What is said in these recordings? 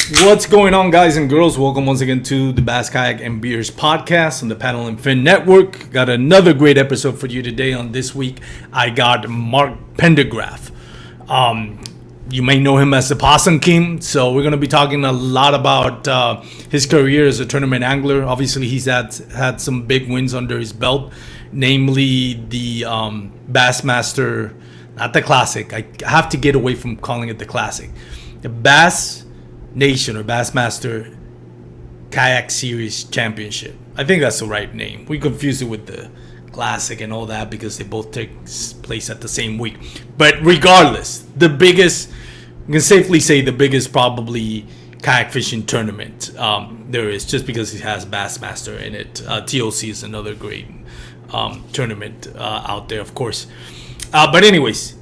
What's going on, guys and girls? Welcome once again to the B.A.S., Kayak and Beers podcast on the Paddle and Fin Network. Got another great episode for you today. On this week, I got Mark Pendergraf. You may know him as the Possum King. So we're going to be talking a lot about his career as a tournament angler. Obviously, he's had some big wins under his belt, namely the Bassmaster, not the Classic. I have to get away from calling it the Classic. The Bass Nation or Bassmaster Kayak Series Championship. I think that's the right name. We confuse it with the Classic and all that because they both take place at the same week. But regardless, the biggest, you can safely say the biggest probably kayak fishing tournament there is, just because it has Bassmaster in it. TOC is another great tournament out there, of course. But anyways,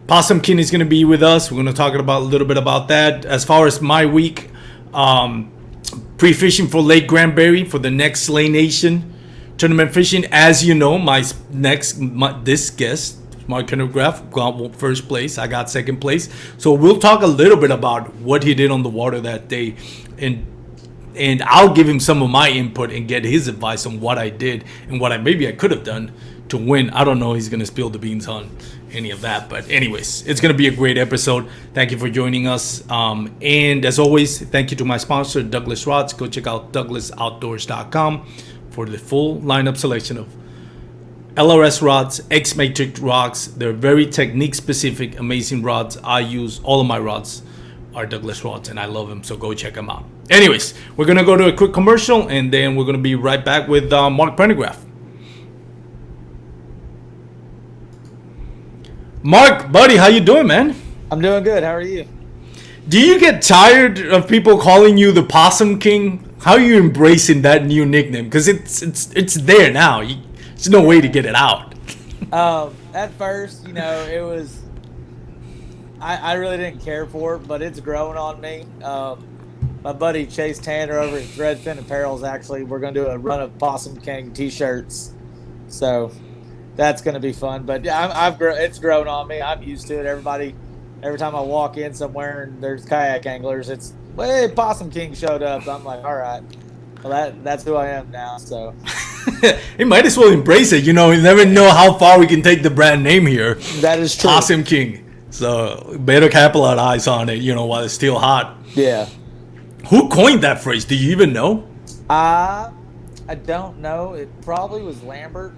Possum King is going to be with us. We're going to talk about a little bit about that. As far as my week, pre-fishing for Lake Granbury for the next Slay Nation tournament fishing. As you know, this guest, Mark Pendergraf, got first place. I got second place. So we'll talk a little bit about what he did on the water that day, and I'll give him some of my input and get his advice on what I did and what I could have done to win. I don't know. He's going to spill the beans on any of that, but anyways, it's going to be a great episode. Thank you for joining us, and as always, thank you to my sponsor, Douglas Rods. Go check out douglasoutdoors.com for the full lineup selection of LRS rods, X Matrix rods. They're very technique specific, amazing rods. I use all of my rods are Douglas rods, and I love them, so go check them out. Anyways, we're going to go to a quick commercial, and then we're going to be right back with Mark Pendergraf. Mark, buddy, how you doing, man? I'm doing good. How are you? Do you get tired of people calling you the Possum King? How are you embracing that new nickname? Because it's there now. There's no way to get it out. At first, it was. I really didn't care for it, but it's growing on me. My buddy Chase Tanner over at Threadfin Apparel we're going to do a run of Possum King t-shirts. So that's going to be fun, but it's grown on me. I'm used to it. Every time I walk in somewhere and there's kayak anglers, it's, hey, Possum King showed up. I'm like, all right, well, that's who I am now. So you might as well embrace it. You never know how far we can take the brand name here. That is true. Possum King. So better capitalize on it, while it's still hot. Yeah. Who coined that phrase? Do you even know? I don't know. It probably was Lambert.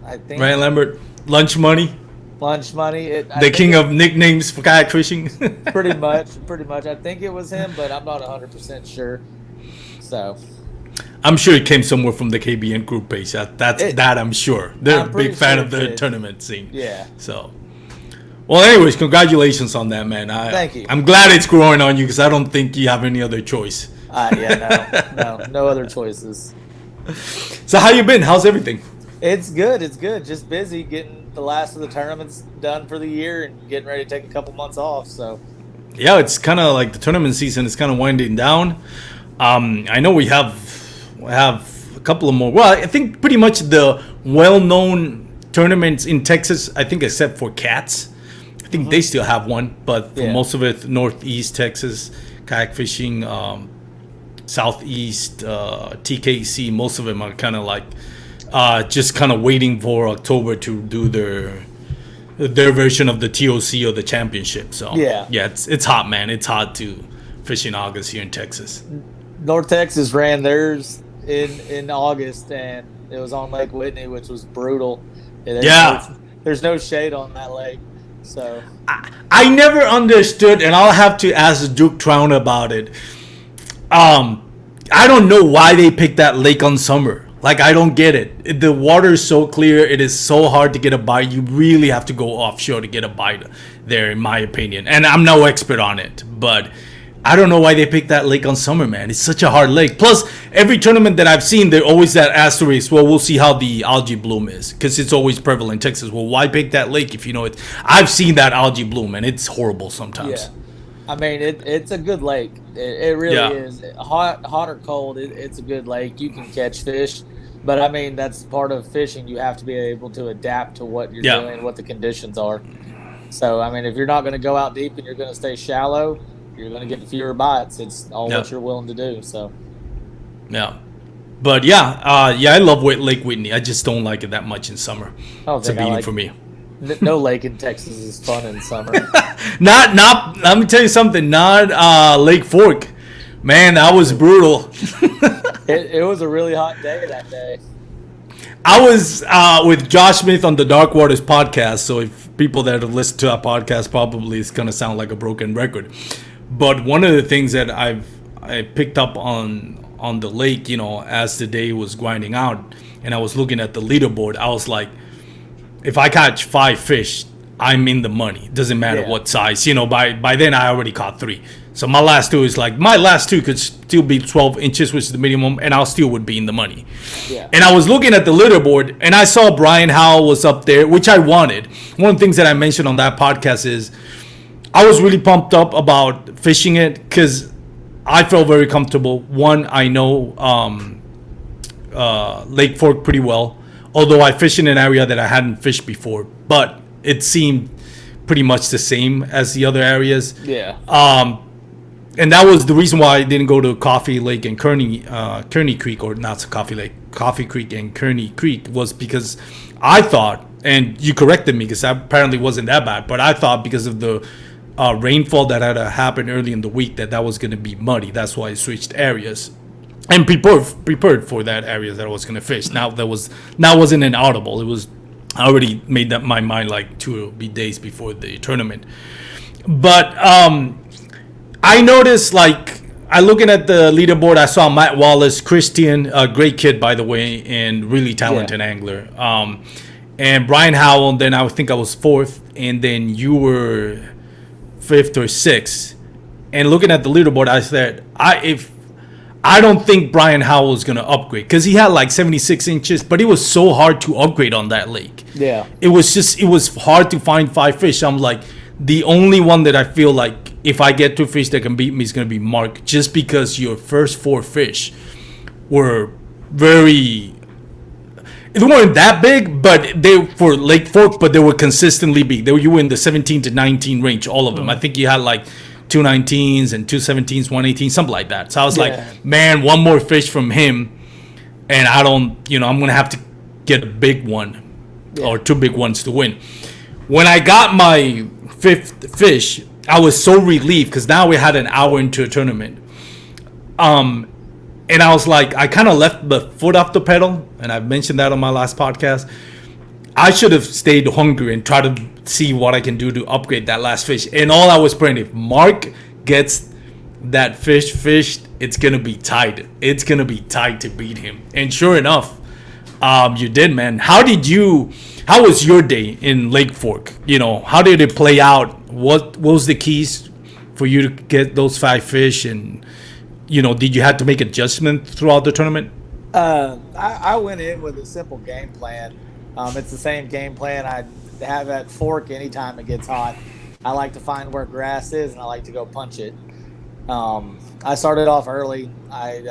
I think Ryan Lambert, Lunch Money. The king of nicknames for kayak fishing. pretty much. I think it was him, but I'm not 100% sure. So I'm sure it came somewhere from the KBN group page. That I'm sure. They're a big fan of the tournament scene. Yeah. So, well, anyways, congratulations on that, man. Thank you. I'm glad it's growing on you because I don't think you have any other choice. No other choices. So how you been? How's everything? It's good. Just busy getting the last of the tournaments done for the year and getting ready to take a couple months off. So, yeah, it's kind of like the tournament season is kind of winding down. I know we have a couple of more. Well, I think pretty much the well-known tournaments in Texas, I think except for Cats. I think they still have one, but for most of it, Northeast Texas, kayak fishing, Southeast, TKC, most of them are kind of like just kind of waiting for October to do their version of the TOC or the championship. So yeah, it's hot, man. It's hot to fish in August here in Texas. North Texas ran theirs in August, and it was on Lake Whitney, which was brutal. There's no shade on that lake. So I never understood, and I'll have to ask Duke Trown about it. I don't know why they picked that lake on summer. Like, I don't get it. The water is so clear. It is so hard to get a bite. You really have to go offshore to get a bite there, in my opinion. And I'm no expert on it, but I don't know why they picked that lake on summer, man. It's such a hard lake. Plus, every tournament that I've seen, there's always that asterisk. Well, we'll see how the algae bloom is, because it's always prevalent in Texas. Well, why pick that lake if you know it? I've seen that algae bloom, and it's horrible sometimes. Yeah. I mean, it's a good lake. It really is. Hot or cold, it's a good lake. You can catch fish. But, I mean, that's part of fishing. You have to be able to adapt to what you're doing, what the conditions are. So, I mean, if you're not going to go out deep and you're going to stay shallow, you're going to get fewer bites. It's all Yeah. what you're willing to do. So Yeah. But yeah, I love Lake Whitney. I just don't like it that much in summer. I don't It's a think I beating like. for me. No lake in Texas is fun in summer. Not. Let me tell you something. Not Lake Fork, man. That was brutal. It was a really hot day that day. I was with Josh Smith on the Dark Waters podcast. So if people that have listened to our podcast, probably it's gonna sound like a broken record. But one of the things that I picked up on the lake, as the day was grinding out, and I was looking at the leaderboard, I was like, if I catch 5 fish, I'm in the money. Doesn't matter what size. By then I already caught 3. So my last 2 is like, my last 2 could still be 12 inches, which is the minimum, and I'll still would be in the money. Yeah. And I was looking at the leaderboard, and I saw Brian Howell was up there, which I wanted. One of the things that I mentioned on that podcast is I was really pumped up about fishing it because I felt very comfortable. One, I know Lake Fork pretty well, although I fished in an area that I hadn't fished before, but it seemed pretty much the same as the other areas. Yeah. And that was the reason why I didn't go to Coffee Lake and Kearney Creek, or not Coffee Lake, Coffee Creek and Kearney Creek, was because I thought, and you corrected me because apparently wasn't that bad, but I thought because of the rainfall that had happened early in the week that was going to be muddy. That's why I switched areas and prepared for that area that I was going to fish. Now wasn't an audible. It was, I already made up my mind like 2 days before the tournament. But I noticed, like, I looking at the leaderboard, I saw Matt Wallace, Christian, a great kid, by the way, and really talented angler. And Brian Howell, then I think I was 4th, and then you were 5th or 6th. And looking at the leaderboard, I said, I don't think Brian Howell is going to upgrade, because he had like 76 inches, but it was so hard to upgrade on that lake. Yeah. It was hard to find 5 fish. I'm like, the only one that I feel like if I get 2 fish that can beat me is going to be Mark, just because your first 4 fish were they weren't that big, but they for Lake Fork, but they were consistently big. You were in the 17 to 19 range, all of them. I think you had like 2 19s and 2 17s, 1 18, something like that. So I was like, man, one more fish from him, and I'm going to have to get a big one or 2 big ones to win. When I got my 5th fish, I was so relieved because now we had an hour into a tournament. And I was like, I kind of left the foot off the pedal, and I've mentioned that on my last podcast. I should have stayed hungry and tried to see what I can do to upgrade that last fish. And all I was praying, if Mark gets that fish fished, it's going to be tight. It's going to be tight to beat him. And sure enough, you did, man. How was your day in Lake Fork? How did it play out? What was the keys for you to get those 5 fish? And, did you have to make adjustments throughout the tournament? I went in with a simple game plan. It's the same game plan I have at Fork anytime it gets hot. I like to find where grass is, and I like to go punch it. I started off early. I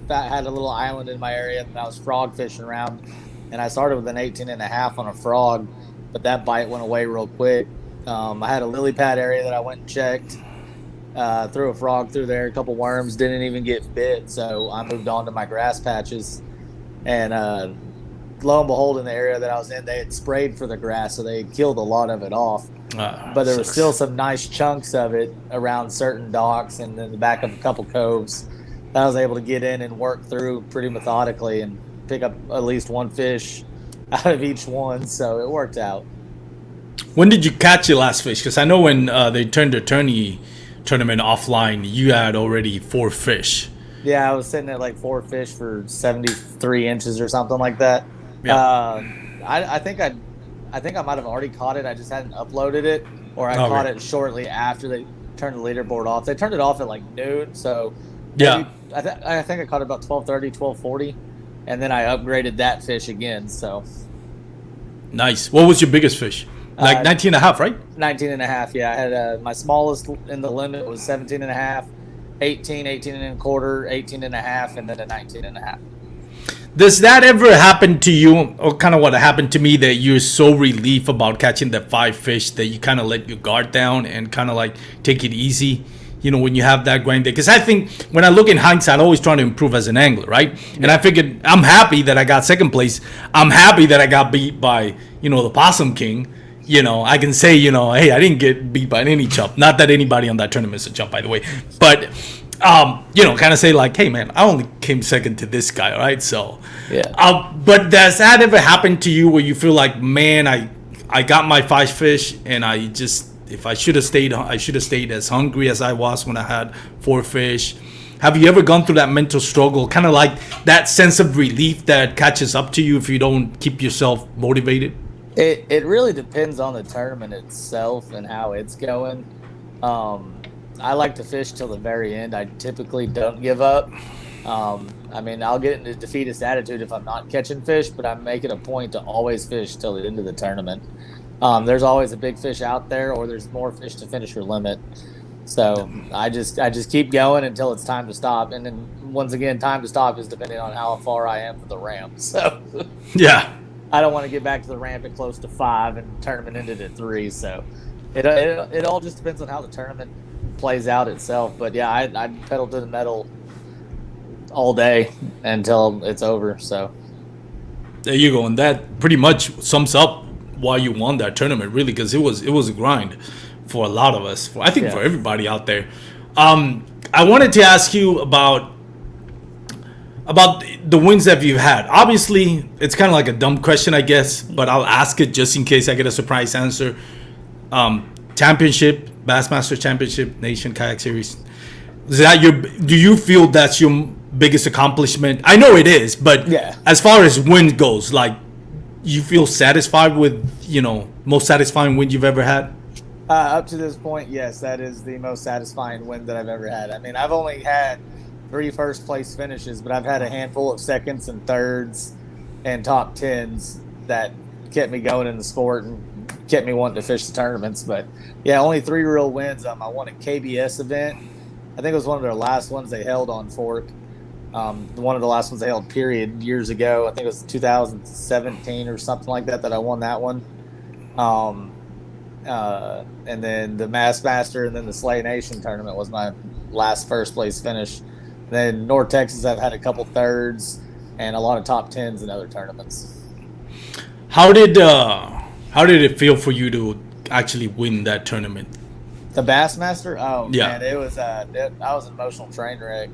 had a little island in my area, and I was frog fishing around, and I started with an 18.5 on a frog, but that bite went away real quick. I had a lily pad area that I went and checked, threw a frog through there, a couple worms, didn't even get bit, so I moved on to my grass patches, and lo and behold, in the area that I was in, they had sprayed for the grass, so they had killed a lot of it off. But there were still some nice chunks of it around certain docks and in the back of a couple coves that I was able to get in and work through pretty methodically and pick up at least 1 fish out of each one, so it worked out. When did you catch your last fish? Because I know when they turned the tournament offline, you had already 4 fish. Yeah, I was sitting at like 4 fish for 73 inches or something like that. Yeah. I think I might have already caught it. I just hadn't uploaded it, or I caught it shortly after they turned the leaderboard off. They turned it off at like noon, so yeah, I think I caught it about 12:30, 12:40, and then I upgraded that fish again. So nice. What was your biggest fish? Like 19.5, right? 19.5. Yeah, I had my smallest in the limit was 17.5, 18, 18.25, 18.5, and then a 19.5. Does that ever happen to you, or kind of what happened to me, that you're so relieved about catching the 5 fish that you kind of let your guard down and kind of like take it easy? when you have that grind day. Because I think when I look in hindsight, I'm always trying to improve as an angler, right? And I figured I'm happy that I got second place. I'm happy that I got beat by, the Possum King. I can say, hey, I didn't get beat by any chump. Not that anybody on that tournament is a chump, by the way. But, kind of say like, hey, man, I only came second to this guy, right? So, yeah. But does that ever happen to you where you feel like, man, I got my 5 fish and if I should have stayed as hungry as I was when I had 4 fish. Have you ever gone through that mental struggle, kind of like that sense of relief that catches up to you if you don't keep yourself motivated? It really depends on the tournament itself and how it's going. I like to fish till the very end. I typically don't give up. I'll get into defeatist attitude if I'm not catching fish, but I make it a point to always fish till the end of the tournament. There's always a big fish out there, or there's more fish to finish your limit. So I just keep going until it's time to stop. And then once again, time to stop is depending on how far I am from the ramp. So Yeah. I don't want to get back to the ramp at close to 5 and tournament ended at 3. So it all just depends on how the tournament plays out itself. But yeah, I pedal to the metal all day until it's over. So there you go, and that pretty much sums up why you won that tournament, really, because it was a grind for a lot of us. I think for everybody out there. I wanted to ask you about the wins that you've had. Obviously, it's kind of like a dumb question, I guess, but I'll ask it just in case I get a surprise answer. Championship, Bassmaster Championship, Nation Kayak Series. Do you feel that's your biggest accomplishment? I know it is, but as far as win goes, like, you feel satisfied with, most satisfying win you've ever had? Up to this point, yes, that is the most satisfying win that I've ever had. I mean, I've only had 3 first-place finishes, but I've had a handful of seconds and thirds and top 10s that kept me going in the sport and kept me wanting to fish the tournaments. But, yeah, only 3 real wins. I won a KBS event. I think it was one of their last ones they held on Fork. One of the last ones they held, period, years ago. I think it was 2017 or something like that I won that one. And then the Master and then the Slay Nation tournament was my last first place finish. Then North Texas, I've had a couple thirds and a lot of top 10s in other tournaments. How did it feel for you to actually win that tournament? The Bassmaster? Oh, yeah. Man, it was I was an emotional train wreck.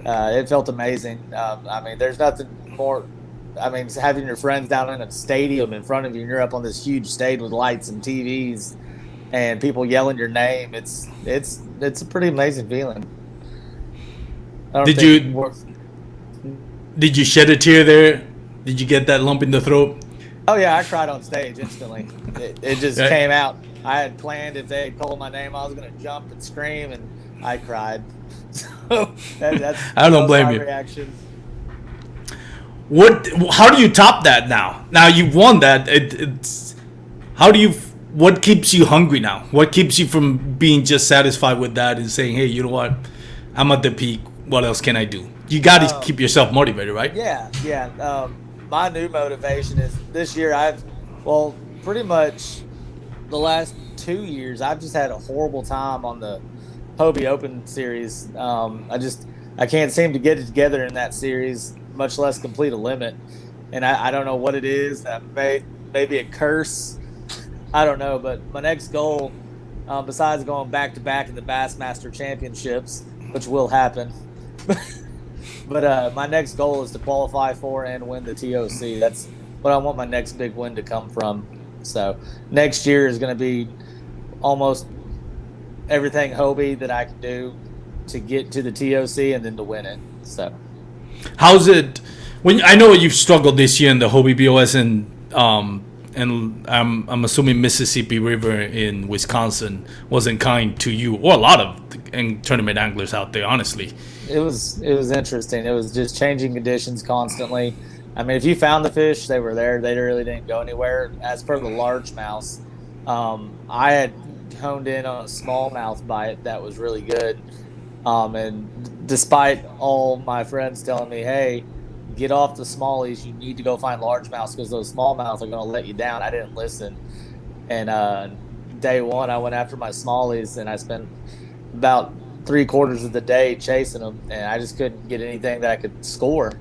It felt amazing. There's nothing more. Having your friends down in a stadium in front of you, and you're up on this huge stage with lights and TVs, and people yelling your name. It's a pretty amazing feeling. Did you shed a tear there? Did you get that lump in the throat? Oh yeah, I cried on stage instantly. It just came out. I had planned if they had called my name, I was going to jump and scream, and I cried. So that's I don't blame you. Reaction. How do you top that now? Now you've won that. What keeps you hungry now? What keeps you from being just satisfied with that and saying, hey, you know what? I'm at the peak. What else can I do? You got to keep yourself motivated, right? Yeah. My new motivation is this year pretty much the last 2 years, I've just had a horrible time on the Hobie Open series. I can't seem to get it together in that series, much less complete a limit. And I don't know what it is. Maybe a curse. I don't know. But my next goal, besides going back-to-back in the Bassmaster Championships, which will happen, but my next goal is to qualify for and win the TOC. That's what I want my next big win to come from. So next year is going to be almost everything Hobie that I can do to get to the TOC and then to win it. So how's it when I know you've struggled this year in the Hobie B.O.S. and I'm assuming Mississippi River in Wisconsin wasn't kind to you or a lot of tournament anglers out there, honestly. It was interesting. It was just changing conditions constantly. If you found the fish, they were there. They really didn't go anywhere. As per the largemouth, I had honed in on a smallmouth bite that was really good. And despite all my friends telling me, hey, get off the smallies, you need to go find largemouths because those smallmouths are going to let you down, I didn't listen. And day one, I went after my smallies, and I spent about 3/4 of the day chasing them, and I just couldn't get anything that I could score.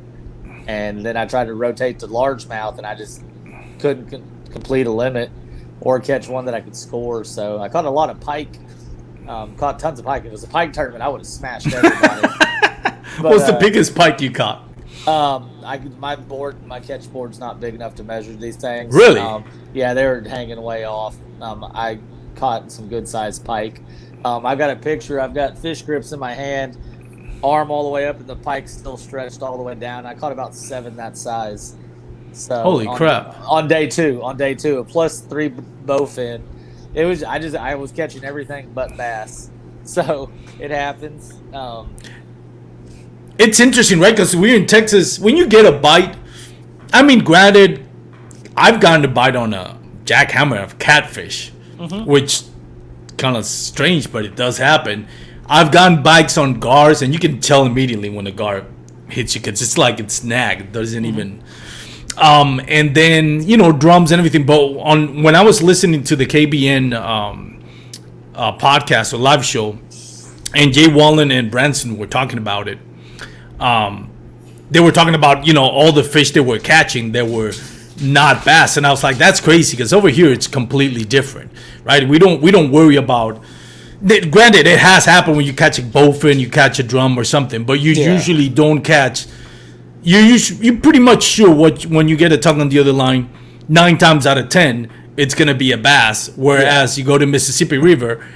And then I tried to rotate to largemouth, and I just couldn't complete a limit or catch one that I could score. So I caught a lot of pike, caught tons of pike. If it was a pike tournament, I would have smashed everybody. What's the biggest pike you caught? My catch board's not big enough to measure these things. Really? Yeah, they were hanging way off. I caught some good sized pike. I got a picture. I've got fish grips in my hand, arm all the way up, and the pike's still stretched all the way down. I caught about 7 that size. So holy crap! On day two, plus 3 bowfin. It was I was catching everything but bass. So it happens. It's interesting, right? Because we're in Texas. When you get a bite, I mean, granted, I've gotten a bite on a jackhammer of catfish, which kind of strange, but it does happen. I've gotten bites on gars, and you can tell immediately when a gar hits you because it's like it's snagged. It doesn't even. And then drums and everything. But when I was listening to the KBN podcast or live show, and Jay Wallen and Branson were talking about it. They were talking about all the fish they were catching that were not bass, and I was like, that's crazy because over here it's completely different, right? We don't worry about. Granted, it has happened when you catch a bowfin, you catch a drum or something, but you usually don't catch. You're pretty much sure when you get a tug on the other line, 9 times out of 10 it's gonna be a bass. Whereas you go to Mississippi River.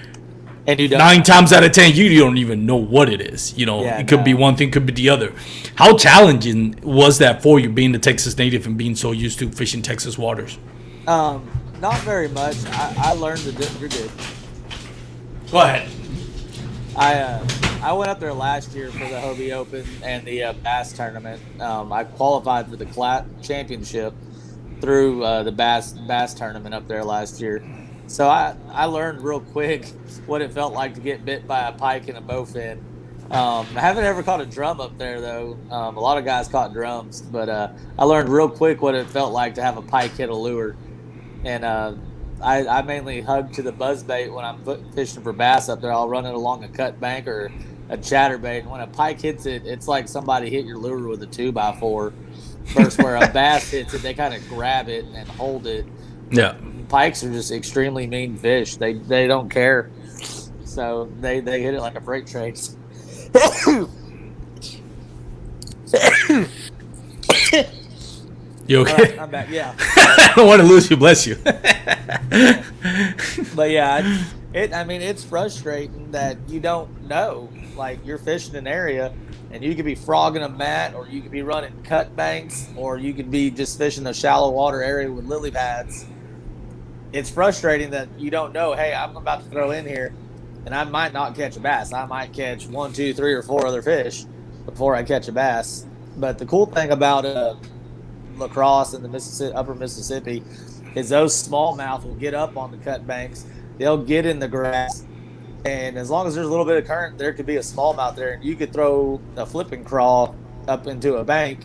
And you don't 9 times out of 10, you don't even know what it is. It could be one thing, could be the other. How challenging was that for you, being a Texas native and being so used to fishing Texas waters? Not very much. I learned to do. You're good. Go ahead. I went up there last year for the Hobie Open and the B.A.S.S tournament. I qualified for the Kayak Championship through the B.A.S.S tournament up there last year. So I learned real quick what it felt like to get bit by a pike and a bowfin. I haven't ever caught a drum up there, though. A lot of guys caught drums, but I learned real quick what it felt like to have a pike hit a lure. And I mainly hug to the buzzbait when I'm fishing for bass up there. I'll run it along a cut bank or a chatterbait. And when a pike hits it, it's like somebody hit your lure with a 2x4. First, where a bass hits it, they kind of grab it and hold it. Yeah. Pikes are just extremely mean fish. They don't care. So they hit it like a freight train. You okay? I'm back. Yeah. I don't want to lose you. Bless you. But yeah, it's frustrating that you don't know. Like, you're fishing an area, and you could be frogging a mat, or you could be running cut banks, or you could be just fishing a shallow water area with lily pads. It's frustrating that you don't know, hey, I'm about to throw in here, and I might not catch a bass. I might catch 1, 2, 3, or 4 other fish before I catch a bass. But the cool thing about La Crosse and the upper Mississippi is those smallmouth will get up on the cut banks. They'll get in the grass, and as long as there's a little bit of current, there could be a smallmouth there, and you could throw a flipping crawl up into a bank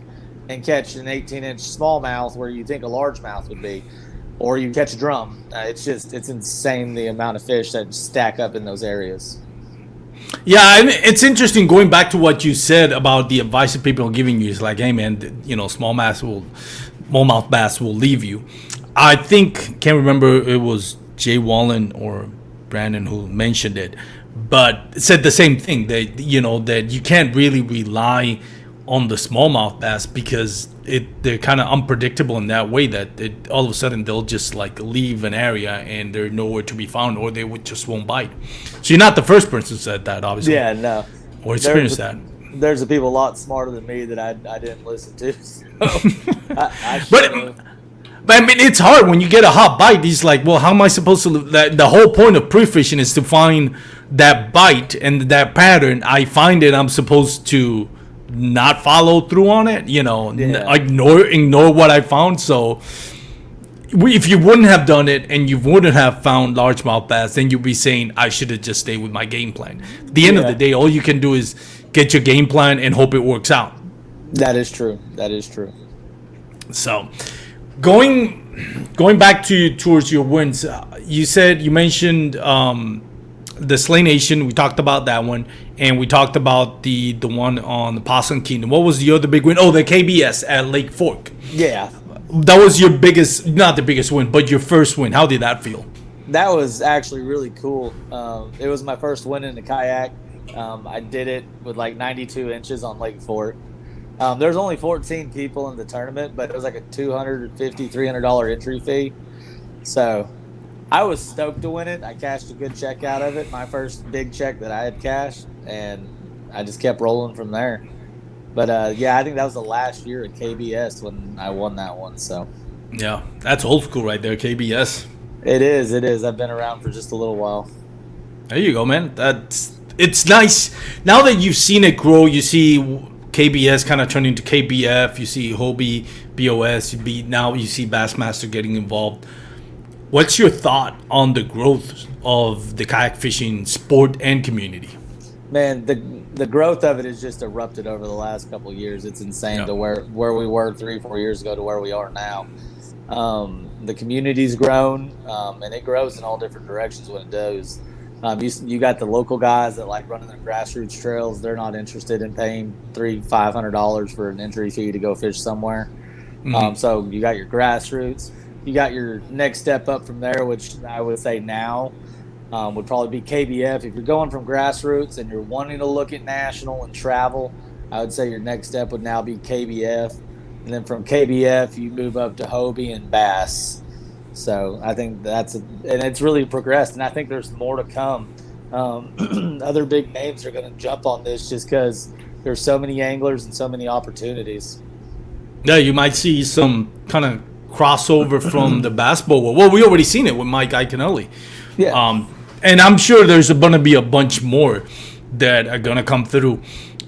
and catch an 18-inch smallmouth where you think a largemouth would be. Or you catch a drum. It's insane the amount of fish that stack up in those areas. Yeah, and it's interesting going back to what you said about the advice that people are giving you. It's like, hey man, smallmouth bass will leave you. I can't remember it was Jay Wallen or Brandon who mentioned it, but said the same thing, that that you can't really rely on the smallmouth bass because they're kind of unpredictable in that way that all of a sudden they'll just like leave an area and they're nowhere to be found, or they just won't bite. So you're not the first person who said that, obviously. Yeah, no. Or experienced that. There's people a lot smarter than me that I didn't listen to. So But I mean, it's hard when you get a hot bite. It's like, well, how am I supposed to? The whole point of pre-fishing is to find that bite and that pattern. I find it, I'm supposed to not follow through on it, ignore what I found. So if you wouldn't have done it and you wouldn't have found largemouth bass, then you'd be saying I should have just stayed with my game plan. At the end of the day, all you can do is get your game plan and hope it works out. That is true. So going back towards your wins, you mentioned the Slay Nation. We talked about that one, and we talked about the one on the Possum King. What was the other big win? Oh, the KBS at Lake Fork. Yeah, That was your biggest, not the biggest win, but your first win. How did that feel? that was actually really cool. It was my first win in the kayak. I did it with like 92 inches on Lake Fork. There's only 14 people in the tournament, but it was like a $250, $300 entry fee. So I was stoked to win it. I cashed a good check out of it, my first big check that I had cashed, and I just kept rolling from there. But yeah, I think that was the last year at KBS when I won that one. So Yeah, that's old school right there, KBS. it is. It is. I've been around for just a little while. There you go, man. It's nice now that you've seen it grow. You see KBS kind of turning to KBF. You see Hobie B.O.S. Now you see Bassmaster getting involved. What's your thought on the growth of the kayak fishing sport and community? Man, the growth of it has just erupted over the last couple of years. It's insane Yeah. to where we were 3-4 years ago to where we are now. The community's grown, and it grows in all different directions when it does. You got the local guys that like running their grassroots trails. They're not interested in paying $300-$500 for an entry fee to go fish somewhere. Mhm. So you got your grassroots. You got your next step up from there, which I would say now would probably be KBF. If you're going from grassroots and you're wanting to look at national and travel, I would say your next step would now be KBF. And then from KBF, you move up to Hobie and B.A.S.S. So I think and it's really progressed, and I think there's more to come. Other big names are going to jump on this just because there's so many anglers and so many opportunities. Yeah, you might see some kind of crossover from the basketball world. Well, we already seen it with Mike Iaconelli. Yeah. And I'm sure there's going to be a bunch more that are going to come through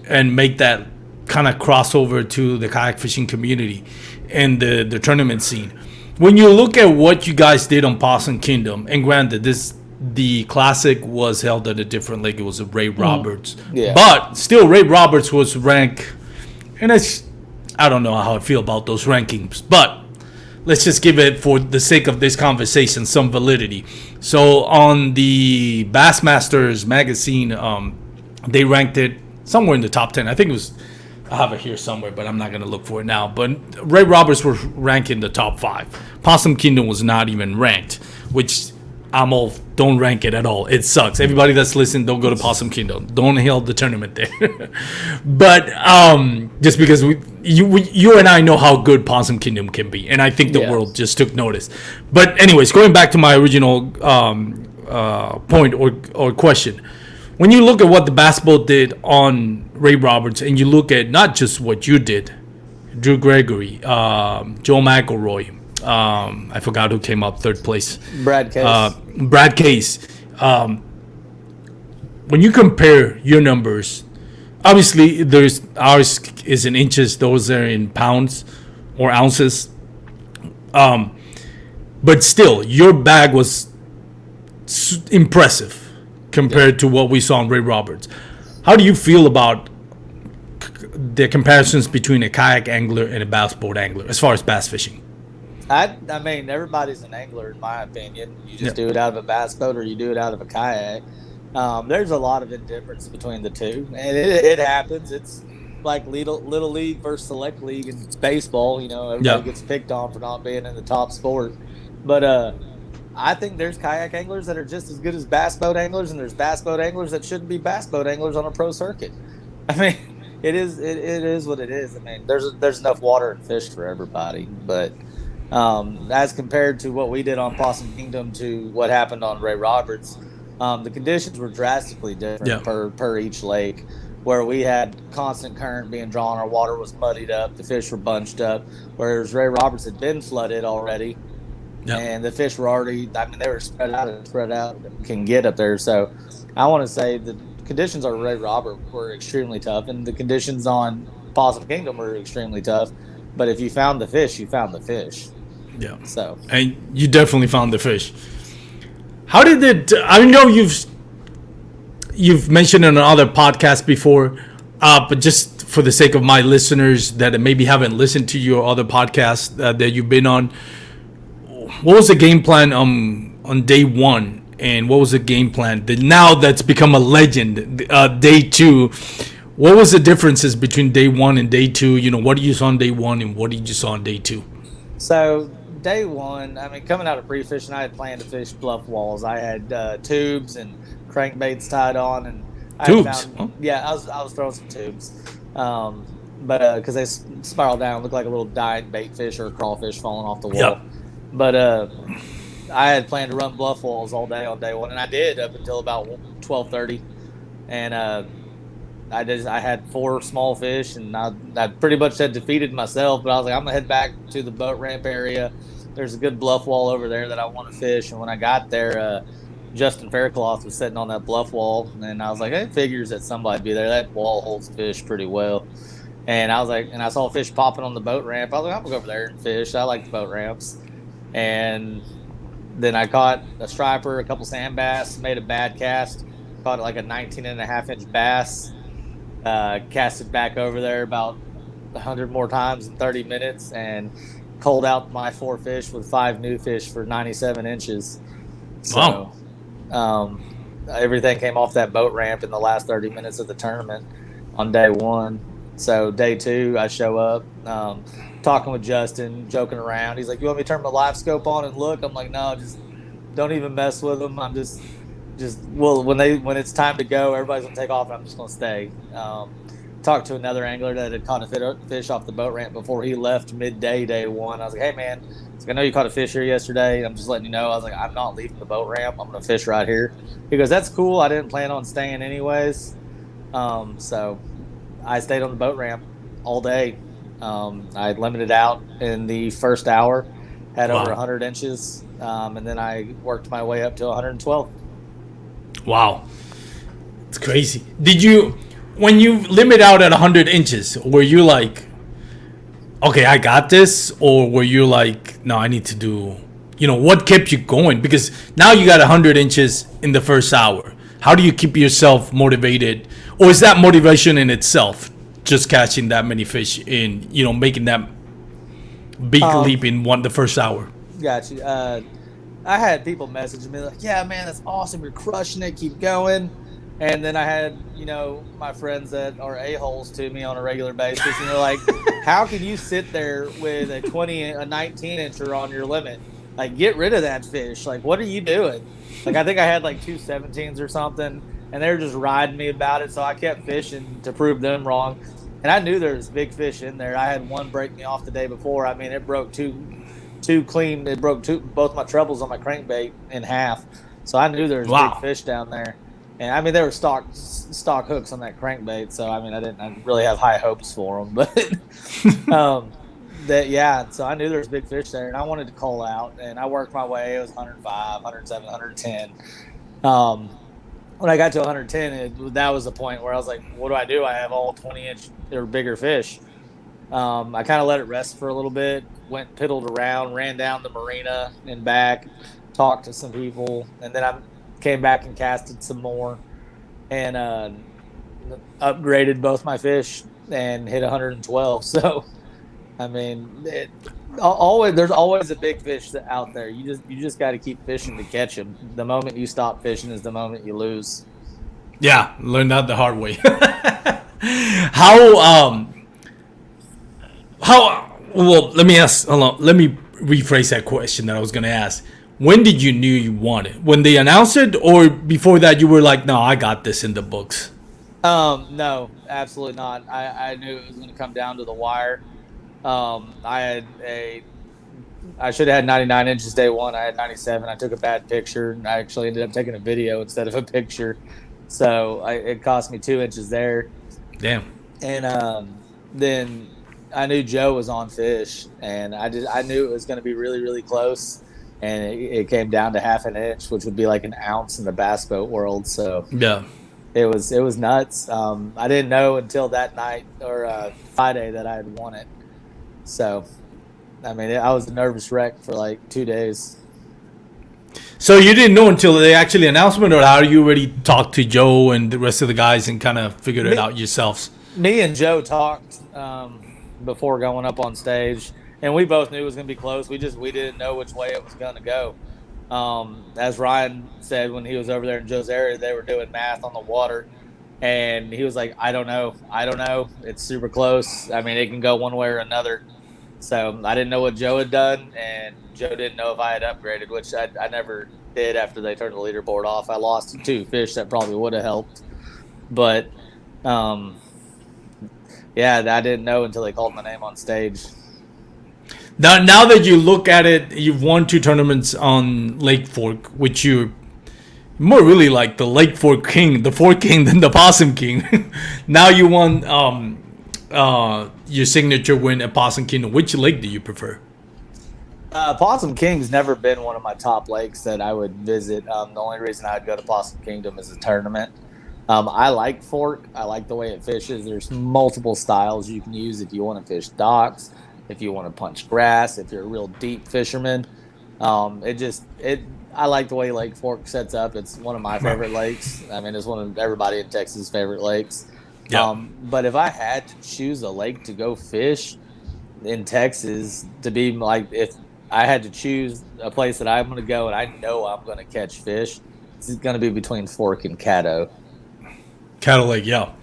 and make that kind of crossover to the kayak fishing community and the tournament scene. When you look at what you guys did on Possum Kingdom, and granted, the classic was held at a different lake. It was a Ray Roberts. Yeah. But still, Ray Roberts was ranked, and I don't know how I feel about those rankings, but let's just give it, for the sake of this conversation, some validity. So on the Bassmasters magazine, they ranked it somewhere in the top 10. I think it was, I have it here somewhere, but I'm not going to look for it now. But Ray Roberts was ranked in the top 5. Possum Kingdom was not even ranked, which don't rank it at all. It sucks. Everybody that's listening, don't go to Possum Kingdom. Don't hold the tournament there. But just because you and I know how good Possum Kingdom can be, and I think the world just took notice. But anyways, going back to my original point or question, when you look at what the basketball did on Ray Roberts, and you look at not just what you did, Drew Gregory, Joe McElroy, I forgot who came up third place. Brad Case. Brad Case. When you compare your numbers, obviously ours is in inches, those are in pounds or ounces. But still, your bag was impressive compared to what we saw on Ray Roberts. How do you feel about the comparisons between a kayak angler and a bass boat angler as far as bass fishing? I mean, everybody's an angler, in my opinion. You just do it out of a bass boat or you do it out of a kayak. There's a lot of indifference between the two, and it happens. It's like little league versus select league in baseball. You know, everybody gets picked on for not being in the top sport. But I think there's kayak anglers that are just as good as bass boat anglers, and there's bass boat anglers that shouldn't be bass boat anglers on a pro circuit. I mean, it is what it is. I mean, there's enough water and fish for everybody, but as compared to what we did on Possum Kingdom to what happened on Ray Roberts, the conditions were drastically different per each lake. Where we had constant current being drawn, our water was muddied up, the fish were bunched up, whereas Ray Roberts had been flooded already. And the fish were already, I mean, they were spread out can get up there. So I want to say the conditions on Ray Robert were extremely tough, and the conditions on Possum Kingdom were extremely tough. But if you found the fish, you found the fish. Yeah. So. And you definitely found the fish. How did it, I know you've mentioned in another podcast before, but just for the sake of my listeners that maybe haven't listened to your other podcasts that you've been on, what was the game plan on day one? and what was the game plan? Now that's become a legend. Day 2. What was the differences between day 1 and day 2? What you saw on day 1 and what you saw on day 2? So day 1, I mean, coming out of pre-fishing, I had planned to fish bluff walls. I had tubes and crankbaits tied on, and I had Tubes? found, Oh. yeah, I was throwing some tubes, but because they spiral down, look like a little dying bait fish or a crawfish falling off the wall. Yep. But I had planned to run bluff walls all day on day 1, and I did up until about 12:30, and I had 4 small fish, and I pretty much had defeated myself. But I was like, I'm gonna head back to the boat ramp area. There's a good bluff wall over there that I want to fish. And when I got there, Justin Faircloth was sitting on that bluff wall, and I was like, it figures that somebody'd be there. That wall holds fish pretty well. And I was like, and I saw fish popping on the boat ramp. I was like, I'm gonna go over there and fish. I like the boat ramps. And then I caught a striper, a couple sand bass, made a bad cast, caught like a 19.5-inch bass. Casted back over there about 100 more times in 30 minutes and culled out my 4 fish with 5 new fish for 97 inches. So everything came off that boat ramp in the last 30 minutes of the tournament on day 1. So day 2, I show up, talking with Justin, joking around. He's like, you want me to turn my live scope on and look? I'm like, no, just don't even mess with them. I'm just when it's time to go, everybody's gonna take off, and I'm just gonna stay. Talked to another angler that had caught a fish off the boat ramp before he left midday day 1. I was like, hey man, I know you caught a fish here yesterday. I'm just letting you know. I was like, I'm not leaving the boat ramp. I'm gonna fish right here. He goes, that's cool. I didn't plan on staying anyways. So I stayed on the boat ramp all day. I limited out in the first hour, had over 100 inches, and then I worked my way up to 112. Wow. It's crazy. When you limit out at 100 inches, were you like, okay, I got this? Or were you like, no, I need to do, what kept you going? Because now you got 100 inches in the first hour. How do you keep yourself motivated? Or is that motivation in itself, just catching that many fish in, making that big leap in the first hour? Gotcha. I had people messaging me like, yeah, man, that's awesome. You're crushing it. Keep going. And then I had, my friends that are a-holes to me on a regular basis. And they're like, how can you sit there with a 19-incher on your limit? Like, get rid of that fish. Like, what are you doing? Like, I think I had like 2 17s or something. And they were just riding me about it. So I kept fishing to prove them wrong. And I knew there was big fish in there. I had one break me off the day before. I mean, it broke two clean. It broke both my trebles on my crankbait in half. So I knew there was big fish down there. And I mean, they were stock hooks on that crankbait. So I mean, I didn't really have high hopes for them, but So I knew there was big fish there, and I wanted to call out. And I worked my way. It was 105, 107, 110. When I got to 110, that was the point where I was like, what do? I have all 20-inch or bigger fish. I kind of let it rest for a little bit, went piddled around, ran down the marina and back, talked to some people, and then I came back and casted some more and upgraded both my fish and hit 112. So, I mean, there's always a big fish out there. You just got to keep fishing to catch them. The moment you stop fishing is the moment you lose. Yeah, learned that the hard way. Well, let me ask. Hold on, let me rephrase that question that I was going to ask. When did you knew you wanted? When they announced it, or before that you were like, no, I got this in the books? No, absolutely not. I knew it was going to come down to the wire. I should have had 99 inches day 1. I had 97. I took a bad picture. I actually ended up taking a video instead of a picture. So it cost me 2 inches there. Damn. And then I knew Joe was on fish, and I knew it was going to be really, really close. And it came down to half an inch, which would be like an ounce in the bass boat world. So yeah, it was nuts. I didn't know until that night or Friday that I had won it. So, I mean, I was a nervous wreck for like 2 days. So you didn't know until they actually announced it, or how you already talked to Joe and the rest of the guys and kind of figured it out yourselves? Me and Joe talked before going up on stage, and we both knew it was going to be close. We didn't know which way it was going to go. As Ryan said when he was over there in Joe's area, they were doing math on the water, and he was like, I don't know. It's super close. I mean, it can go one way or another. So I didn't know what Joe had done, and Joe didn't know if I had upgraded, which I never did after they turned the leaderboard off. I lost 2 fish that probably would have helped, but um, yeah, I didn't know until they called my name on stage. Now that you look at it, you've won 2 tournaments on Lake Fork, which you're more really like the Lake Fork King, the Fork King than the Possum King. Now you won your signature win at Possum King. Which lake do you prefer? Possum King's never been one of my top lakes that I would visit. The only reason I'd go to Possum Kingdom is a tournament. I like Fork. I like the way it fishes. There's multiple styles you can use if you want to fish docks, if you want to punch grass, if you're a real deep fisherman. It I like the way Lake Fork sets up. It's one of my favorite lakes. I mean, it's one of everybody in Texas' favorite lakes. Yeah. But if I had to choose a lake to go fish in Texas, to be like, if I had to choose a place that I'm going to go and I know I'm going to catch fish, it's going to be between Fork and Caddo. Cattle Lake, yeah.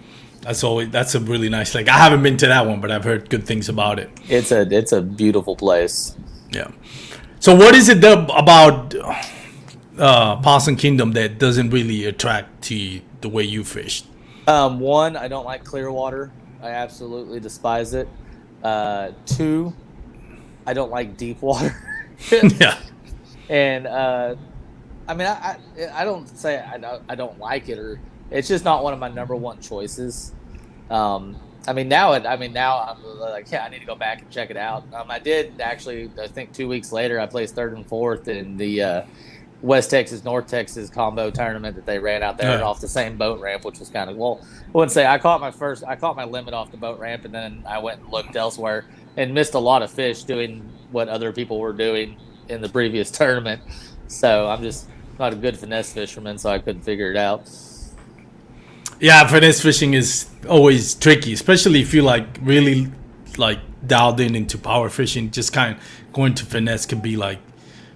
That's a really nice lake. I haven't been to that one, but I've heard good things about it. It's a beautiful place. Yeah. So what is it about Possum Kingdom that doesn't really attract to you the way you fished? One, I don't like clear water. I absolutely despise it. Two, I don't like deep water. Yeah. And I mean, I don't say I don't like it, or it's just not one of my number one choices. I mean, now I'm like, yeah, I need to go back and check it out. I did actually. I think 2 weeks later, I placed third and fourth in the West Texas North Texas combo tournament that they ran out there off the same boat ramp, which was kind of, well, I wouldn't say I caught my limit off the boat ramp, and then I went and looked elsewhere and missed a lot of fish doing what other people were doing in the previous tournament. So I'm just not a good finesse fisherman, so I couldn't figure it out. Yeah, finesse fishing is always tricky, especially if you like really like dialed in into power fishing. Just kind of going to finesse can be like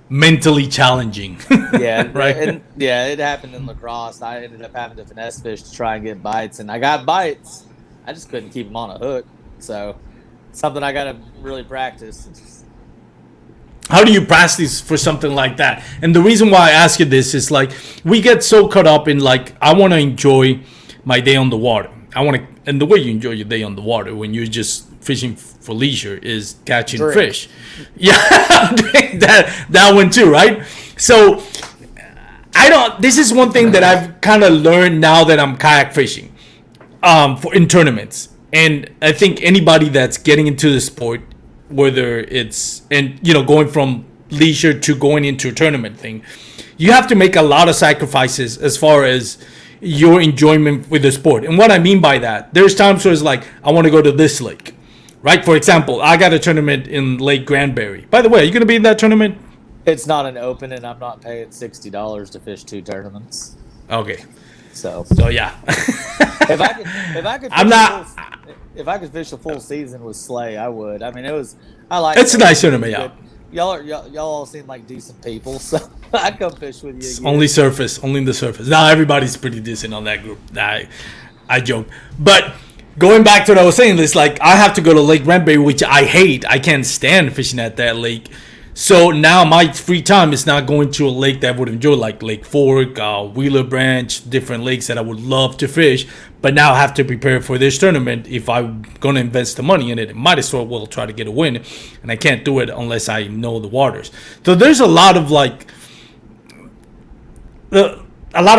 mentally challenging. Yeah, right. And yeah, it happened in lacrosse. I ended up having to finesse fish to try and get bites, and I got bites. I just couldn't keep them on a hook. So something I got to really practice. How do you practice for something like that? And the reason why I ask you this is like we get so caught up in like I want to enjoy my day on the water. And the way you enjoy your day on the water when you're just fishing for leisure is catching fish. Yeah, that one too, right? So this is one thing that I've kind of learned now that I'm kayak fishing in tournaments. And I think anybody that's getting into the sport, whether it's going from leisure to going into a tournament thing, you have to make a lot of sacrifices as far as your enjoyment with the sport. And what I mean by that, there's times where it's like, I want to go to this lake, right? For example, I got a tournament in Lake Granbury. By the way, are you going to be in that tournament? It's not an open, and I'm not paying $60 to fish 2 tournaments. Okay. So yeah. if I could fish a full season with Slay, I would. I mean, it's a nice tournament, yeah. Y'all all seem like decent people, so I'd come fish with you again. Only in the surface. Now everybody's pretty decent on that group. I joke. But going back to what I was saying, it's like I have to go to Lake Granbury, which I hate. I can't stand fishing at that lake. So now my free time is not going to a lake that I would enjoy, like Lake Fork, Wheeler Branch, different lakes that I would love to fish. But now I have to prepare for this tournament. If I'm going to invest the money in it, I might as well try to get a win. And I can't do it unless I know the waters. So there's a lot of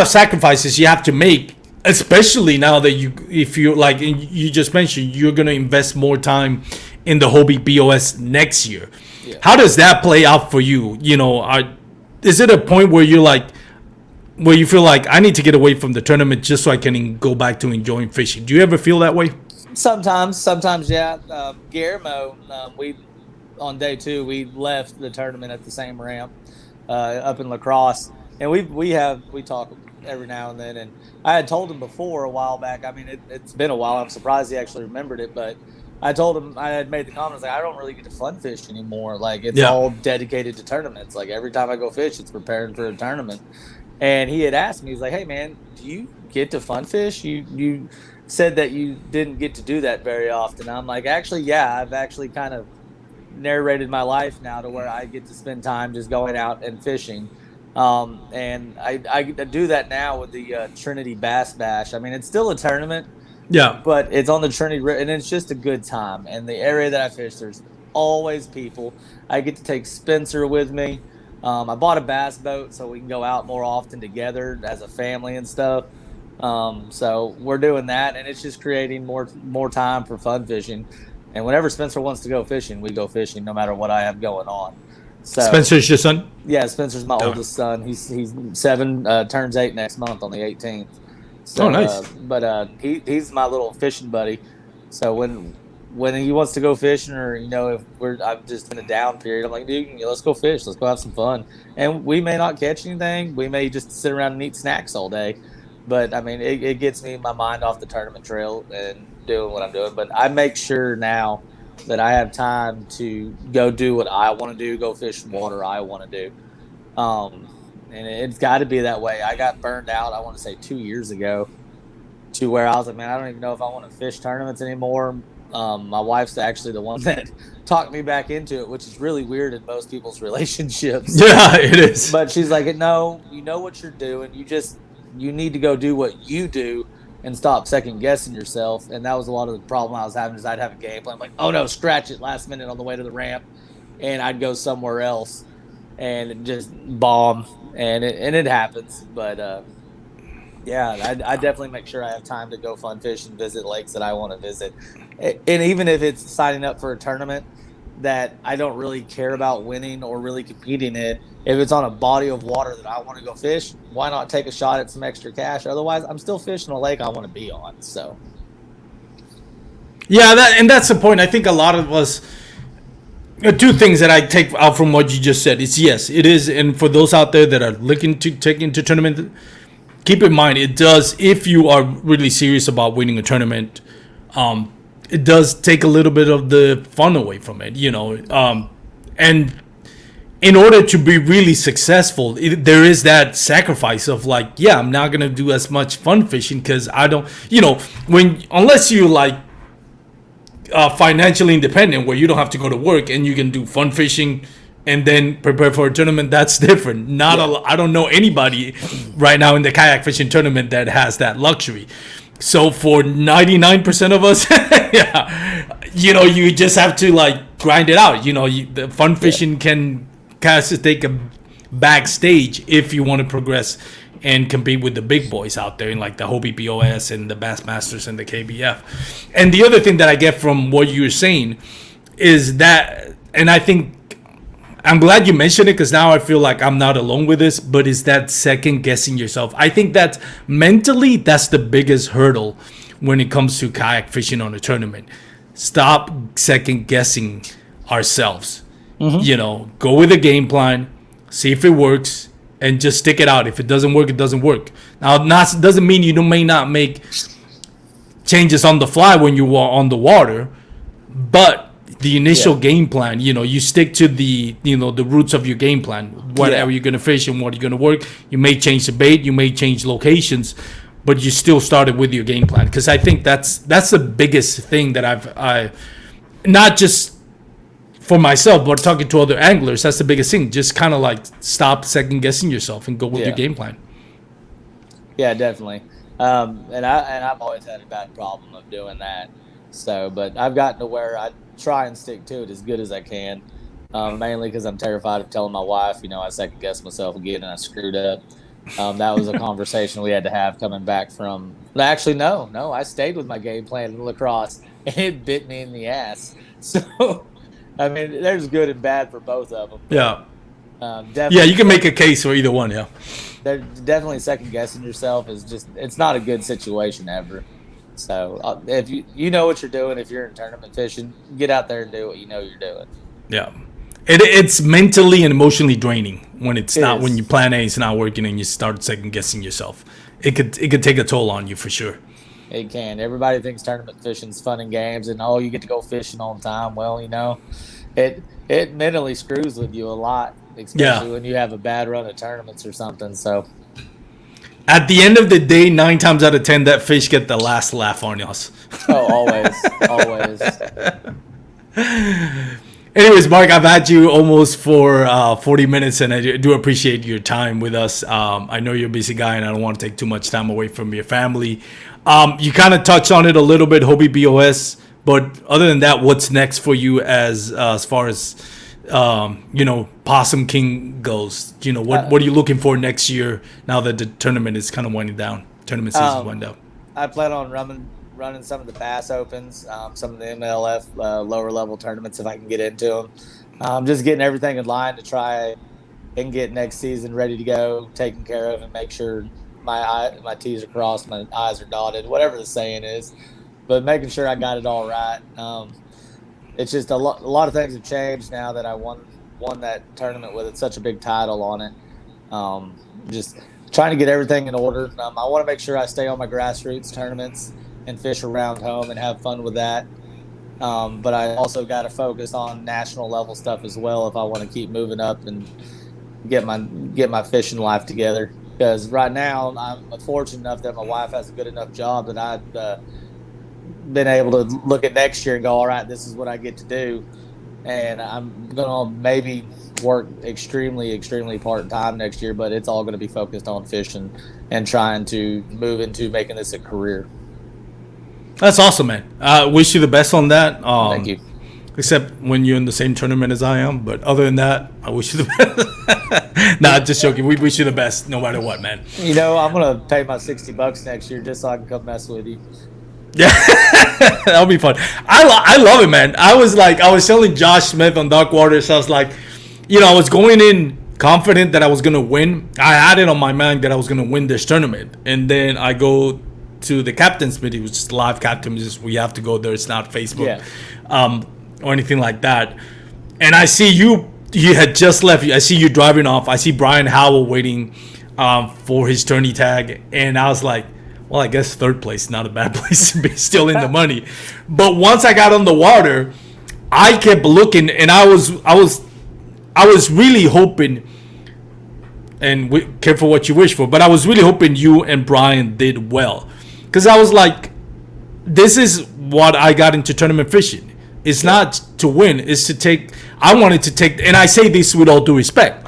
sacrifices you have to make, especially now that if you like you just mentioned, you're going to invest more time in the Hobie B.O.S. next year. Yeah. How does that play out for you? Is it a point where where you feel like I need to get away from the tournament just so I can go back to enjoying fishing? Do you ever feel that way? Sometimes, yeah. Guillermo, on day 2, we left the tournament at the same ramp up in La Crosse, and we talk every now and then. And I had told him before a while back. I mean, it's been a while. I'm surprised he actually remembered it, but I told him, I had made the comments like, I don't really get to fun fish anymore. Like it's Yeah. all dedicated to tournaments. Like every time I go fish, it's preparing for a tournament. And he had asked me, he's like, "Hey man, do you get to fun fish? You said that you didn't get to do that very often." I'm like, actually, yeah, I've actually kind of narrated my life now to where I get to spend time just going out and fishing. And I do that now with the Trinity Bass Bash. I mean, it's still a tournament, Yeah. but it's on the Trinity, and it's just a good time. And the area that I fish, there's always people. I get to take Spencer with me. I bought a bass boat so we can go out more often together as a family and stuff. So we're doing that, and it's just creating more time for fun fishing. And whenever Spencer wants to go fishing, we go fishing, no matter what I have going on. So Spencer's your son? yeah, Spencer's my Oh. oldest son. He's 7, turns 8 next month on the 18th. So, Oh, nice. But he's my little fishing buddy. So when he wants to go fishing, or if I'm just in a down period, I'm like, dude, let's go fish. Let's go have some fun. And we may not catch anything. We may just sit around and eat snacks all day. But I mean, it gets me my mind off the tournament trail and doing what I'm doing. But I make sure now that I have time to go do what I want to do, go fish water I want to do. And it's got to be that way. I got burned out, I want to say 2 years ago, to where I was like, man, I don't even know if I want to fish tournaments anymore. My wife's actually the one that talked me back into it, which is really weird in most people's relationships. Yeah, it is. But she's like, no, you know what you're doing. You need to go do what you do and stop second guessing yourself. And that was a lot of the problem I was having, is I'd have a game plan. I'm like, oh no, scratch it last minute on the way to the ramp. And I'd go somewhere else and just bomb. And it happens. But yeah, I definitely make sure I have time to go fun fish and visit lakes that I want to visit. And even if it's signing up for a tournament that I don't really care about winning or really competing in, if it's on a body of water that I want to go fish, why not take a shot at some extra cash? Otherwise, I'm still fishing a lake I want to be on. So Yeah, that's the point. I think a lot of us. Two things that I take out from what you just said is, yes, it is, and for those out there that are looking to take into tournament, keep in mind it does. If you are really serious about winning a tournament, it does take a little bit of the fun away from it, and in order to be really successful, there is that sacrifice of like, yeah, I'm not gonna do as much fun fishing because I don't, unless you like financially independent, where you don't have to go to work and you can do fun fishing and then prepare for a tournament. That's different. I don't know anybody right now in the kayak fishing tournament that has that luxury. So for 99% of us, yeah, you just have to like grind it out. The fun fishing can kind of take a backstage if you want to progress and compete with the big boys out there in like the Hobie B.O.S. and the Bass Masters and the KBF. And the other thing that I get from what you're saying is that, and I think I'm glad you mentioned it because now I feel like I'm not alone with this, but is that second guessing yourself. I think that mentally, that's the biggest hurdle when it comes to kayak fishing on a tournament. Stop second guessing ourselves. Mm-hmm. Go with a game plan, see if it works, and just stick it out. If it doesn't work, it doesn't work. Now, doesn't mean you may not make changes on the fly when you are on the water, but the initial game plan, you stick to the roots of your game plan. Whatever you're gonna fish and what you're gonna work. You may change the bait, you may change locations, but you still started with your game plan. Because I think that's the biggest thing that I not just for myself, but talking to other anglers, that's the biggest thing. Just kind of like stop second guessing yourself and go with your game plan. Yeah, definitely. And I've always had a bad problem of doing that. So, but I've gotten to where I try and stick to it as good as I can. Mainly because I'm terrified of telling my wife, I second guessed myself again and I screwed up. That was a conversation we had to have coming back from. Actually, no, I stayed with my game plan in lacrosse, and it bit me in the ass. So. I mean, there's good and bad for both of them. Yeah. Definitely. Yeah, you can make a case for either one, yeah. They're definitely second guessing yourself it's not a good situation ever. So if you know what you're doing, if you're in tournament fishing, get out there and do what you know you're doing. Yeah. It's mentally and emotionally draining when when your plan A is not working and you start second guessing yourself. It could take a toll on you for sure. It can. Everybody thinks tournament fishing's fun and games, and oh, you get to go fishing all the time. Well, it mentally screws with you a lot, Yeah. especially when you have a bad run of tournaments or something. So, At the end of the day, 9 times out of 10, that fish get the last laugh on us. oh, always, always. Anyways, Mark, I've had you almost for 40 minutes, and I do appreciate your time with us. I know you're a busy guy, and I don't want to take too much time away from your family. You kind of touched on it a little bit, Hobie B.O.S., but other than that, what's next for you as far as Possum King goes? What are you looking for next year now that the tournament is kind of winding down? Tournament season's winding down. I plan on running some of the B.A.S.S Opens, some of the MLF lower level tournaments if I can get into them. Just getting everything in line to try and get next season ready to go, taken care of, and make sure my T's are crossed, my I's are dotted, whatever the saying is. But making sure I got it all right. It's just a lot of things have changed now that I won that tournament with such a big title on it. Just trying to get everything in order. I want to make sure I stay on my grassroots tournaments and fish around home and have fun with that. But I also got to focus on national level stuff as well if I want to keep moving up and get my fishing life together. Because right now I'm fortunate enough that my wife has a good enough job that I've been able to look at next year and go, all right, this is what I get to do. And I'm going to maybe work extremely, extremely part-time next year, but it's all going to be focused on fishing and trying to move into making this a career. That's awesome, man. Wish you the best on that. Thank you. Except when you're in the same tournament as I am. But other than that, I wish you the best. Nah, just joking. We wish you the best no matter what, man. I'm going to pay my $60 next year just so I can come mess with you. Yeah, that'll be fun. I love it, man. I was telling Josh Smith on Dark Waters, I was like, I was going in confident that I was going to win. I had it on my mind that I was going to win this tournament. And then I go to the captain's meeting, which is live captain. Just we have to go there. It's not Facebook or anything like that. And I see you had just left. I see you driving off. I see Brian Howell waiting for his tourney tag. And I was like, well, I guess third place, not a bad place to be, still in the money. But once I got on the water, I kept looking, and I was really hoping, and careful what you wish for, but I was really hoping you and Brian did well. Because I was like, this is what I got into tournament fishing. It's not to win, it's to take, I wanted to take, and I say this with all due respect,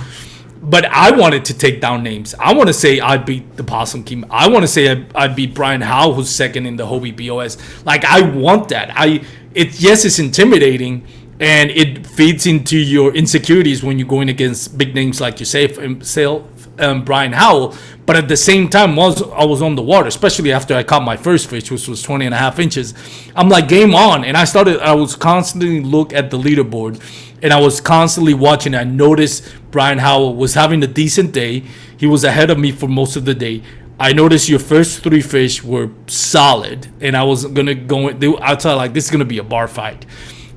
but I wanted to take down names. I want to say I beat the Possum King. I want to say I beat Brian Howell, who's second in the Hobie B.O.S. Like, I want that. Yes, it's intimidating, and it feeds into your insecurities when you're going against big names like yourself, Brian Howell. But at the same time, I was on the water, especially after I caught my first fish, which was 20 and a half inches. I'm like, game on. And I was constantly look at the leaderboard, and I was constantly watching. I noticed Brian Howell was having a decent day. He was ahead of me for most of the day. I noticed your first 3 fish were solid, and I was going to go outside like, this is going to be a bar fight.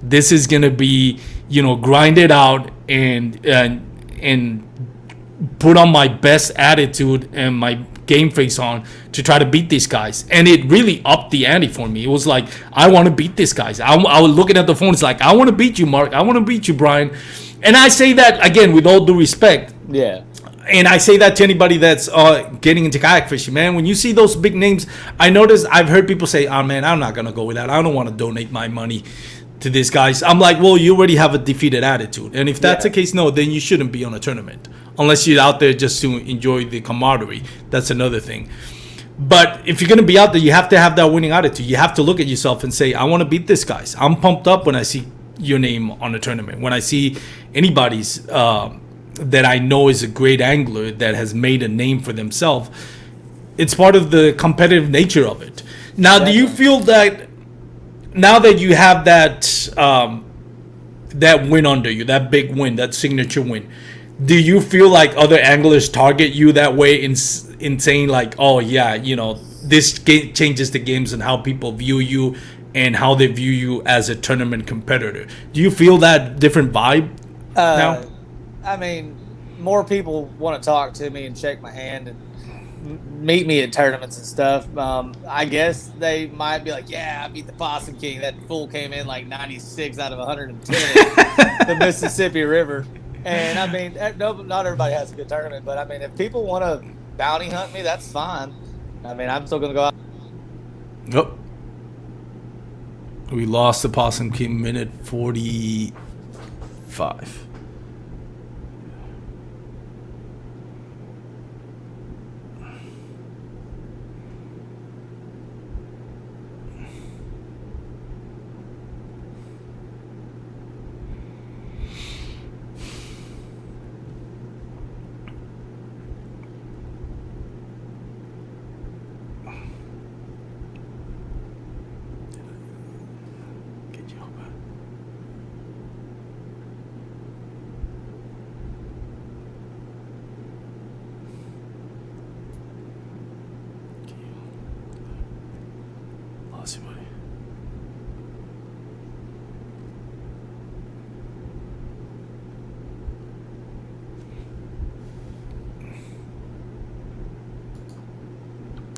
This is going to be, grind it out and put on my best attitude and my game face on to try to beat these guys. And it really upped the ante for me. It was like, I want to beat these guys. I was looking at the phone. It's like, I want to beat you, Mark. I want to beat you, Brian. And I say that, again, with all due respect. Yeah. And I say that to anybody that's getting into kayak fishing, man. When you see those big names, I've heard people say, oh, man, I'm not going to go with that. I don't want to donate my money to these guys. I'm like, well, you already have a defeated attitude. And if that's the case, no, then you shouldn't be on a tournament. Unless you're out there just to enjoy the camaraderie. That's another thing. But if you're going to be out there, you have to have that winning attitude. You have to look at yourself and say, I want to beat this guys. I'm pumped up when I see your name on a tournament. When I see anybody's that I know is a great angler that has made a name for themselves, it's part of the competitive nature of it. Now, do you feel that now that you have that that win under you, that big win, that signature win, do you feel like other anglers target you that way in saying like, oh yeah, this changes the games and how people view you and how they view you as a tournament competitor? Do you feel that different vibe now? I mean, more people want to talk to me and shake my hand and meet me at tournaments and stuff. I guess they might be like, "Yeah, I beat the Possum King. That fool came in like 96 out of 110 at the Mississippi River." And I mean, no, not everybody has a good tournament, but I mean, if people want to bounty hunt me, that's fine. I mean, I'm still going to go out. Yep. We lost the Possum King minute 45.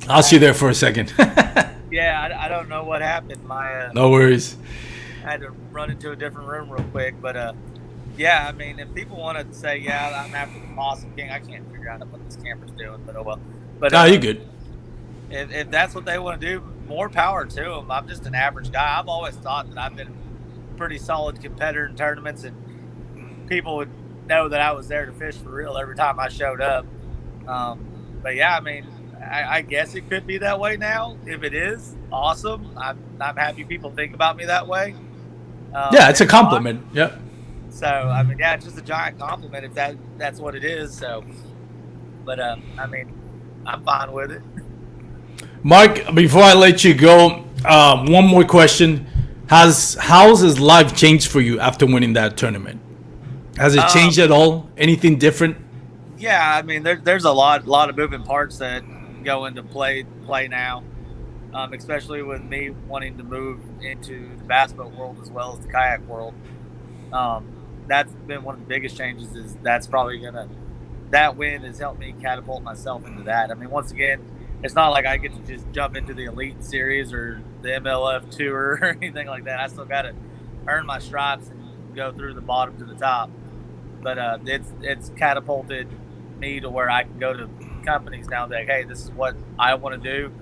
I'll see you there for a second. Yeah, I don't know what happened. No worries. I had to run into a different room real quick, but yeah, I mean, if people want to say, yeah, I'm after the Possum King, I can't figure out what this camera's doing, but oh well. But Nah, you're good. If that's what they want to do, more power to them. I'm just an average guy. I've always thought that I've been a pretty solid competitor in tournaments, and people would know that I was there to fish for real every time I showed up. But yeah, I mean, I guess it could be that way now. If it is, awesome. I'm happy people think about me that way. Yeah, it's a compliment. Yeah. So I mean, yeah, it's just a giant compliment if that's what it is. So, but I mean, I'm fine with it. Mark, before I let you go, one more question: how's his life changed for you after winning that tournament? Has it changed at all? Anything different? Yeah, I mean, there's a lot of moving parts that go into play now, especially with me wanting to move into the bass boat world as well as the kayak world. That's been one of the biggest changes. Is that's probably that win has helped me catapult myself into that. I mean, once again, it's not like I get to just jump into the Elite Series or the MLF Tour or anything like that. I still got to earn my stripes and go through the bottom to the top. But it's catapulted me to where I can go to companies now that, hey, this is what I want to do.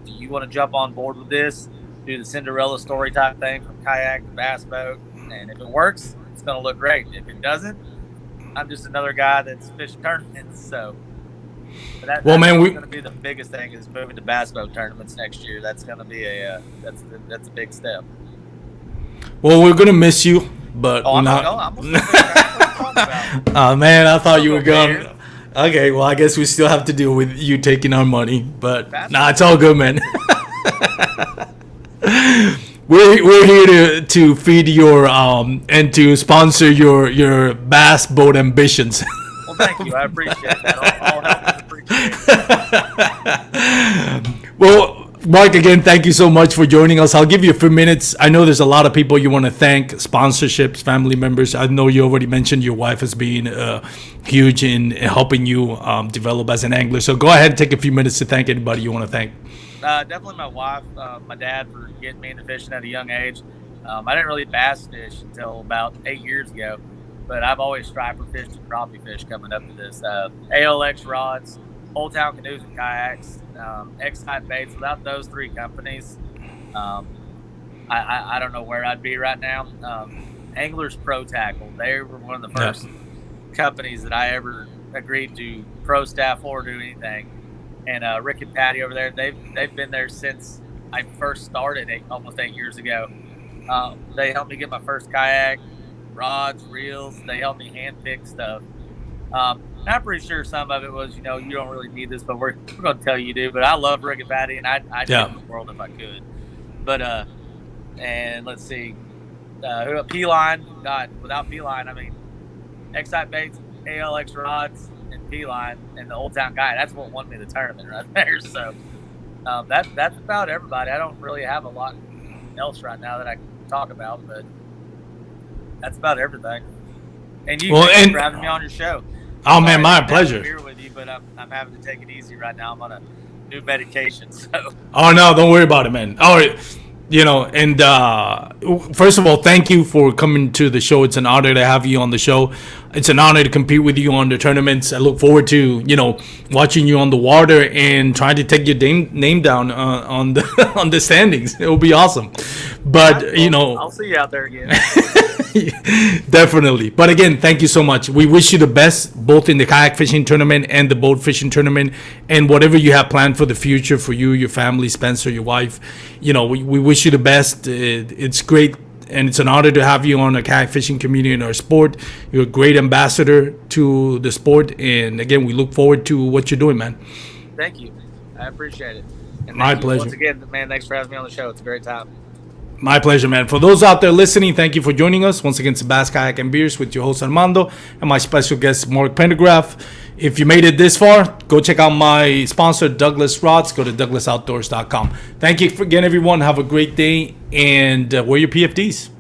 Do you want to jump on board with this? Do the Cinderella story type thing from kayak to bass boat, and if it works, it's going to look great. If it doesn't, I'm just another guy that's fishing tournaments. So, that's going to be the biggest thing is moving to bass boat tournaments next year. That's going to be that's a big step. Well, we're gonna miss you, but I'm not. Oh man, I thought you were going. Okay, well, I guess we still have to deal with you taking our money, but it's all good, man. We're here to feed your and to sponsor your bass boat ambitions. Well, thank you. I appreciate that. All help is appreciated. Well, Mark, again, thank you so much for joining us. I'll give you a few minutes. I know there's a lot of people you want to thank, sponsorships, family members. I know you already mentioned your wife has been huge in helping you develop as an angler. So go ahead and take a few minutes to thank anybody you want to thank. Definitely my wife, my dad for getting me into fishing at a young age. I didn't really bass fish until about 8 years ago, but I've always striper fished and crappie fish coming up to this. ALX rods, Old Town canoes and kayaks, X-Type baits. Without those three companies, I don't know where I'd be right now. Anglers Pro Tackle, they were one of the first companies that I ever agreed to pro staff or do anything. And Rick and Patty over there, they've been there since I first started almost 8 years ago. They helped me get my first kayak, rods, reels. They helped me hand pick stuff. I'm pretty sure some of it was, you don't really need this, but we're going to tell you do. But I love Rick and Patty, and I'd do it in the world if I could. But and let's see, P-Line. God, without P-Line, I mean, X-Type baits, ALX rods, and P-Line, and the Old Town guy. That's what won me the tournament right there. So that's about everybody. I don't really have a lot else right now that I can talk about, but that's about everything. And you thank you for having me on your show. Oh man, my Sorry, I have a pleasure. beer with you, but I'm having to take it easy right now. I'm on a new medication, so. Oh no, don't worry about it, man. All right, and first of all, thank you for coming to the show. It's an honor to have you on the show. It's an honor to compete with you on the tournaments. I look forward to watching you on the water and trying to take your name down on the on the standings. It will be awesome. But I'll see you out there again. definitely. But again, thank you so much. We wish you the best, both in the kayak fishing tournament and the boat fishing tournament, and whatever you have planned for the future for you, your family, Spencer, your wife. We wish you the best. It's great, and it's an honor to have you on the kayak fishing community in our sport. You're a great ambassador to the sport, and again, we look forward to what you're doing, man. Thank you. I appreciate it. And My thank you pleasure. Once again, man, thanks for having me on the show. It's a great time. My pleasure, man. For those out there listening, thank you for joining us. Once again, it's Bass Kayak and Beers with your host Armando and my special guest Mark Pendergraf. If you made it this far, go check out my sponsor Douglas Rods. Go to douglasoutdoors.com. Thank you again, everyone. Have a great day and wear your PFDs.